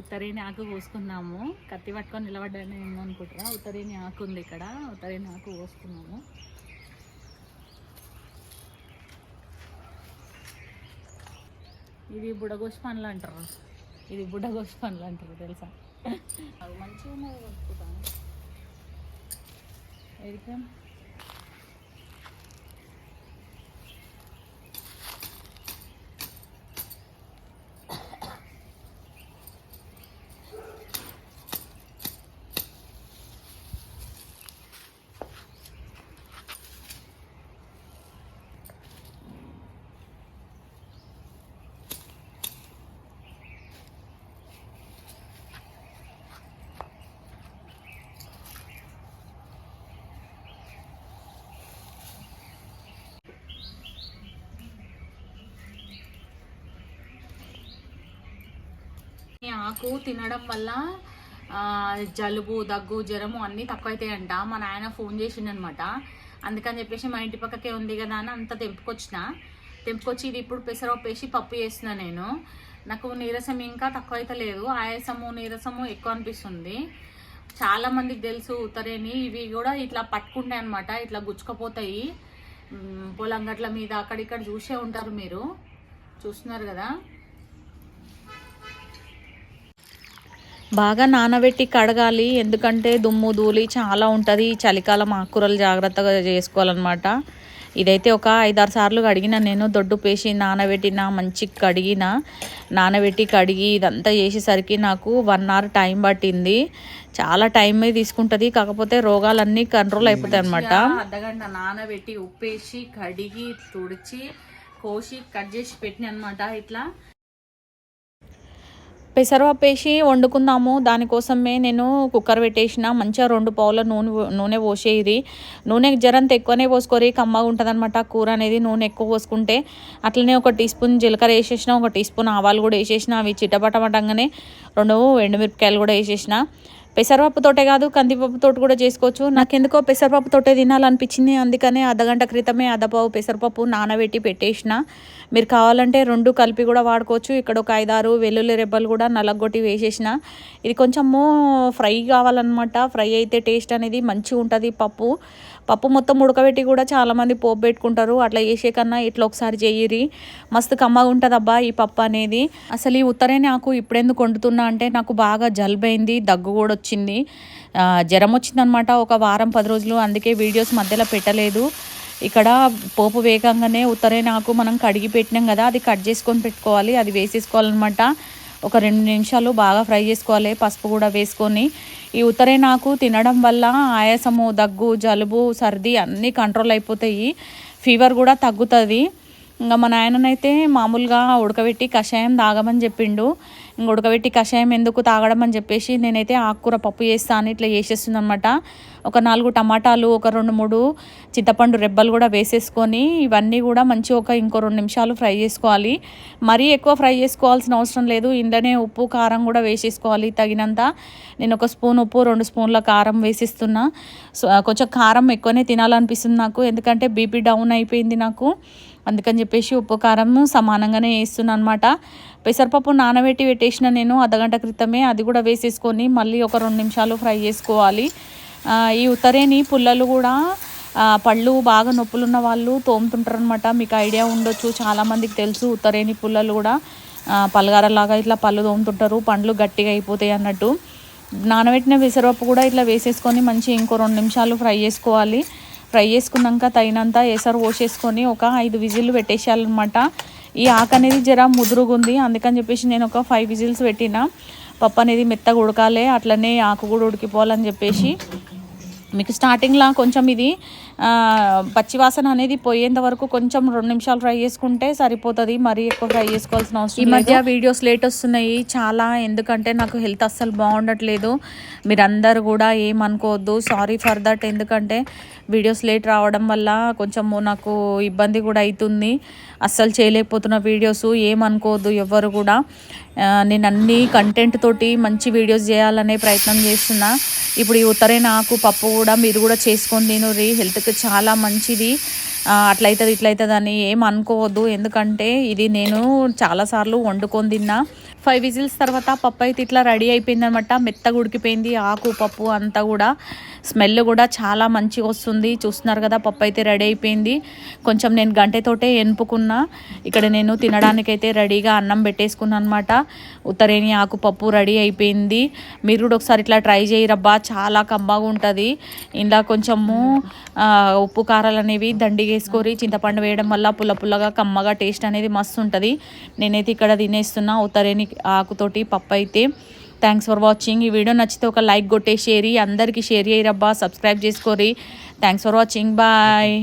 ఉత్తరేని ఆకు కోసుకున్నాము. కత్తి పట్టుకొని నిలబడ్డాను అనుకుంటారా, ఉత్తరేని ఆకు ఉంది ఇక్కడ. ఉత్తరేని ఆకు కోసుకున్నాము. ఇది బుడగోసి పండ్లు అంటారు. ఇది బుడగోసి పండ్లు అంటారు తెలుసా. అవి మంచిగా ఉన్నది కొట్టుకుంటాను. ఎడికా ఈ ఆకు తినడం వల్ల జలుబు, దగ్గు, జ్వరము అన్నీ తక్కువైతాయంట. మా నాయన ఫోన్ చేసిండనమాట. అందుకని చెప్పేసి మా ఇంటి పక్కకే ఉంది కదా అని అంతా తెంపుకొచ్చి ఇది ఇప్పుడు పెసరపప్పు వేసి పప్పు చేస్తున్నా నేను. నాకు నీరసం ఇంకా తక్కువ అయితే లేదు, ఆయాసము నీరసము ఎక్కువ అనిపిస్తుంది. చాలా మందికి తెలుసు ఉత్తరేని. ఇవి కూడా ఇట్లా పట్టుకుంటాయి అనమాట, ఇట్లా గుచ్చుకపోతాయి. పొలం గట్ల మీద అక్కడిక్కడ చూసే ఉంటారు మీరు, చూస్తున్నారు కదా. బాగా నానబెట్టి కడగాలి, ఎందుకంటే దుమ్ము ధూళి చాలా ఉంటుంది. చలికాలం ఆకుకూరలు జాగ్రత్తగా చేసుకోవాలన్నమాట. ఇదైతే ఒక 5-6 సార్లు కడిగిన నేను. దొడ్డు పేసి నానబెట్టిన, మంచి నానబెట్టి కడిగి ఇదంతా చేసేసరికి నాకు 1 అవర్ టైం పట్టింది. చాలా టైం తీసుకుంటుంది, కాకపోతే రోగాలన్నీ కంట్రోల్ అయిపోతాయి అనమాట. అర్ధగంట నానబెట్టి ఉప్పేసి కడిగి తుడిచి కోసి కట్ చేసి పెట్టిన అనమాట. ఇట్లా పెసరపప్పు వేసి వండుకుందాము. దానికోసమే నేను కుక్కర్ పెట్టేసిన. మంచిగా 2 పావుల నూనె పోసేది. నూనె జరంత ఎక్కువనే పోసుకోరి, కమ్మగా ఉంటుంది అనమాట కూర అనేది నూనె ఎక్కువ పోసుకుంటే. అట్లనే 1 టీ స్పూన్ జీలకర్ర వేసేసిన, 1 టీ స్పూన్ ఆవాలు కూడా వేసేసిన. అవి చిటపటమటంగానే 2 ఎండుమిరపకాయలు కూడా వేసేసిన. పెసరపప్పుతోటే కాదు, కందిపప్పుతోటి కూడా చేసుకోవచ్చు. నాకెందుకో పెసరపప్పుతోటే తినాలనిపించింది. అందుకనే అర్ధగంట క్రితమే అద్దపావు పెసరపప్పు నానబెట్టి పెట్టేసిన. మీరు కావాలంటే 2 కలిపి కూడా వాడుకోవచ్చు. ఇక్కడ ఒక 5-6 వెల్లుల్లి రెబ్బలు కూడా నలగొట్టి వేసేసిన. ఇది కొంచెము ఫ్రై కావాలన్నమాట. ఫ్రై అయితే టేస్ట్ అనేది మంచిగా ఉంటుంది. పప్పు మొత్తం ఉడకబెట్టి కూడా చాలామంది పోపు పెట్టుకుంటారు. అట్లా చేసే కన్నా ఇట్లా ఒకసారి చెయ్యిరి, మస్తు కమ్మగా ఉంటుంది అబ్బా ఈ పప్పు అనేది. అసలు ఈ ఉత్తరేని ఆకు ఇప్పుడెందుకు వండుతున్నా అంటే నాకు బాగా జలుబైంది, దగ్గు కూడా వచ్చింది, జ్వరం వచ్చిందనమాట ఒక వారం 10 రోజులు. అందుకే వీడియోస్ మధ్యలో పెట్టలేదు. ఇక్కడ పోపు వేగంగానే ఉత్తరేని ఆకు మనం కడిగి పెట్టినాం కదా, అది కట్ చేసుకొని పెట్టుకోవాలి. అది వేసేసుకోవాలన్నమాట. ఒక 2 నిమిషాలు బాగా ఫ్రై చేసుకోవాలి, పసుపు కూడా వేసుకొని. ఈ ఉత్తరేని ఆకు తినడం వల్ల ఆయాసము, దగ్గు, జలుబు, సర్ది అన్నీ కంట్రోల్ అయిపోతాయి. ఫీవర్ కూడా తగ్గుతుంది. ఇంకా మా నాయననైతే మామూలుగా ఉడకబెట్టి కషాయం తాగమని చెప్పిండు. ఇంక ఉడకబెట్టి కషాయం ఎందుకు తాగడం అని చెప్పేసి నేనైతే ఆకుకూర పప్పు చేస్తాను. ఇట్లా చేసేస్తుంది అనమాట. ఒక 4 టమాటాలు, ఒక 2-3 చింతపండు రెబ్బలు కూడా వేసేసుకొని ఇవన్నీ కూడా మంచిగా ఇంకో 2 నిమిషాలు ఫ్రై చేసుకోవాలి. మరీ ఎక్కువ ఫ్రై చేసుకోవాల్సిన అవసరం లేదు. ఇంట్లోనే ఉప్పు కారం కూడా వేసేసుకోవాలి తగినంత. నేను 1 స్పూన్ ఉప్పు, 2 స్పూన్ల కారం వేసిస్తున్నా. కొంచెం కారం ఎక్కువనే తినాలనిపిస్తుంది నాకు, ఎందుకంటే బీపీ డౌన్ అయిపోయింది నాకు. అందుకని చెప్పేసి ఉప్పు కారం సమానంగానే వేస్తున్నాను అనమాట. పెసరపప్పు నానబెట్టి పెట్టేసిన నేను అర్ధగంట క్రితమే. అది కూడా వేసేసుకొని మళ్ళీ ఒక 2 నిమిషాలు ఫ్రై చేసుకోవాలి. ఈ ఉత్తరేని పుల్లలు కూడా పళ్ళు బాగా నొప్పులు ఉన్న వాళ్ళు తోముతుంటారు అనమాట. మీకు ఐడియా ఉండొచ్చు, చాలామందికి తెలుసు. ఉత్తరేని పుల్లలు కూడా పలగారలాగా ఇట్లా పళ్ళు తోముతుంటారు, పండ్లు గట్టిగా అయిపోతాయి అన్నట్టు. నానబెట్టిన పెసరపప్పు కూడా ఇట్లా వేసేసుకొని మంచి ఇంకో 2 నిమిషాలు ఫ్రై చేసుకోవాలి. ఫ్రై చేసుకున్నాక తగినంత ఎసరు పోసేసుకొని ఒక 5 విజిల్లు పెట్టేసేయాలన్నమాట. ఈ ఆకు అనేది జర ముదురుగుంది, అందుకని చెప్పేసి నేను ఒక 5 విజిల్స్ పెట్టిన. పప్పు అనేది మెత్తగా ఉడకాలి, అట్లనే ఆకు కూడా ఉడికిపోవాలని చెప్పేసి. మీకు స్టార్టింగ్లో కొంచెం ఇది పచ్చివాసన అనేది పోయేంత వరకు కొంచెం 2 నిమిషాలు ఫ్రై చేసుకుంటే సరిపోతుంది. మరీ ఎక్కువ ఫ్రై చేసుకోవాల్సిన అవసరం లేదు. ఈ మధ్య వీడియోస్ లేట్ వస్తున్నాయి చాలా, ఎందుకంటే నాకు హెల్త్ అస్సలు బాగుండట్లేదు. మీరందరూ కూడా ఏమనుకోవద్దు, సారీ ఫర్ దట్. ఎందుకంటే వీడియోస్ లేట్ రావడం వల్ల కొంచెము నాకు ఇబ్బంది కూడా అవుతుంది. అస్సలు చేయలేకపోతున్న వీడియోస్, ఏమనుకోవద్దు ఎవ్వరు కూడా. నేను అన్ని కంటెంట్ తోటి మంచి వీడియోస్ చేయాలనే ప్రయత్నం చేస్తున్నా. ఇప్పుడు ఈ ఉత్తరేని ఆకు పప్పు కూడా మీరు కూడా చేసుకొని తినుర్రి, హెల్త్కి చాలా మంచిది. అట్లయితుంది ఇట్లయితుంది అని ఏం అనుకోవద్దు, ఎందుకంటే ఇది నేను చాలాసార్లు వండుకొని తిన్నా. 5 విజిల్స్ తర్వాత పప్పు అయితే ఇట్లా రెడీ అయిపోయింది అనమాట. మెత్తగా ఉడికిపోయింది ఆకు పప్పు అంతా కూడా. స్మెల్ కూడా చాలా మంచిగా వస్తుంది. చూస్తున్నారు కదా, పప్పు అయితే రెడీ అయిపోయింది. కొంచెం నేను గంటెతోటే ఎనుపుకున్నా. ఇక్కడ నేను తినడానికైతే రెడీగా అన్నం పెట్టేసుకున్నాను అనమాట. ఉత్తరేణి ఆకు పప్పు రెడీ అయిపోయింది. మీరు కూడా ఒకసారి ఇట్లా ట్రై చేయరబ్బా, చాలా కమ్మగా ఉంటుంది. ఇలా కొంచెము ఉప్పు కారాలు అనేవి దండిగా వేసుకొని చింతపండు వేయడం వల్ల పుల్ల పుల్లగా కమ్మగా టేస్ట్ అనేది మస్తు ఉంటుంది. నేనైతే ఇక్కడ తినేస్తున్నా ఉత్తరేణి ఆకుతోటి పప్పు అయితే. Thanks for watching. ఈ వీడియో నచ్చితే ఒక లైక్ కొట్టేసేరి, అందరికీ షేర్ చేయరబ్బా, సబ్స్క్రైబ్ చేసుకోరి. Thanks for watching, bye.